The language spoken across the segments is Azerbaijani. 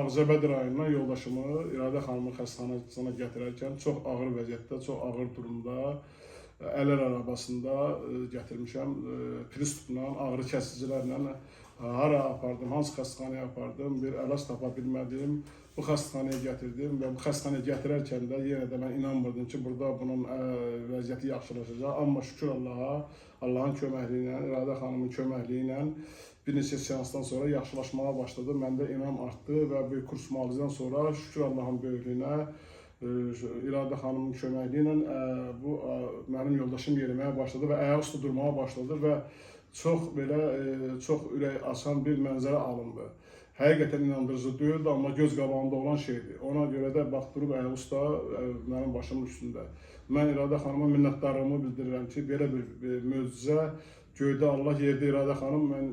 Ağcabədi rayonundan yoldaşımı İradə xanımın xəstəxanasına gətirərkən çox ağır vəziyyətdə, çox ağır durumda, əllər arabasında gətirmişəm. Pristupla, ağrı kəsicilərlə hara apardım, hansı xəstəxanaya apardım, bir əlac tapa bilmədim. Bu xəstəxanaya gətirdim və bu xəstəxanaya gətirərkən də yenə də mən inanmırdım ki, burada bunun vəziyyəti yaxşılaşacaq. Amma şükür Allaha, Allahın köməkliyi ilə, İradə xanımın köməkliyi ilə bir neçə seansdan sonra yaxşılaşmağa başladı. Məndə inam artdı və bir kurs müalicədən sonra şükür Allahın böyüklüyünə, İradə xanımın köməkliyi ilə bu mənim yoldaşım yeriməyə başladı və ayaq üstə durmağa başladı və çox belə çox ürək açan bir mənzərə alındı. Həqiqətən inandırıcı deyildi, amma göz qabağında olan şeydir. Ona görə də bax durub ayaq üstə mənim başımın üstündə. Mən İradə xanıma minnətdarlığımı bildirirəm ki, belə bir möcüzə göydə Allah, yerdə İradə xanım, mən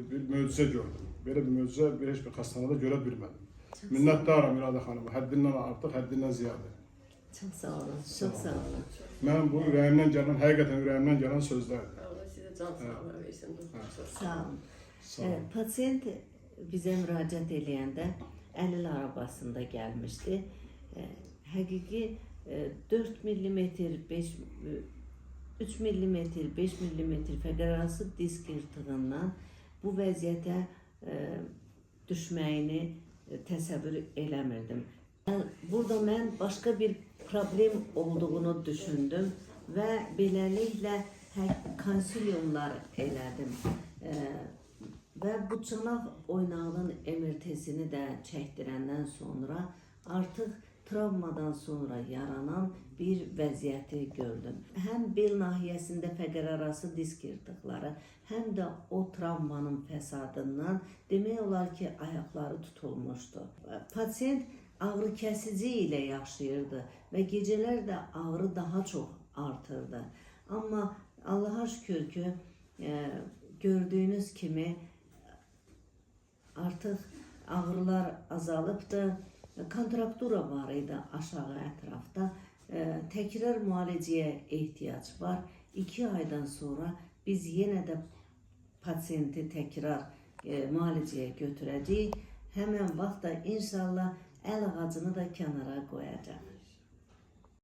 bir möcüzə gördüm. Belə bir möcüzə heç bir xəstəxanada görə bilmədim. Minnətdaram İradə xanıma, həddindən artıq, həddindən ziyadə. Çox sağ olun, çox sağ olun. Mən bu ürəyimdən gələn, həqiqətən ürəyimdən gələn sözlərdir. Allah sizə can sağlığı versin. Sağ olun. Pasiyent bizə müraciət eləyəndə əlil arabasında gəlmişdi. Həqiqi 4 mm, 3 mm, 5 mm fəqərarası disk yırtığından bu vəziyyətə düşməyini təsəvvür eləmirdim. Burada mən başqa bir problem olduğunu düşündüm və beləliklə konsilyumlar elədim. Və bu çanaq oynağının MRT-sini də çəkdirəndən sonra artıq travmadan sonra yaranan bir vəziyyəti gördüm. Həm bel nahiyəsində fəqərarası disk yırtıqları, həm də o travmanın fəsadından demək olar ki, ayaqları tutulmuşdu. Pasiyent ağrı kəsici ilə yaşayırdı və gecələr də ağrı daha çox artırdı. Amma Allaha şükür ki, gördüyünüz kimi artıq ağrılar azalıbdır. Kontraktura var idi aşağı ətrafda. Təkrar müalicəyə ehtiyac var. 2 aydan sonra biz yenə də pasiyenti təkrar müalicəyə götürəcəyik. Həmən vaxt da inşallah əl ağacını da kənara qoyacaq.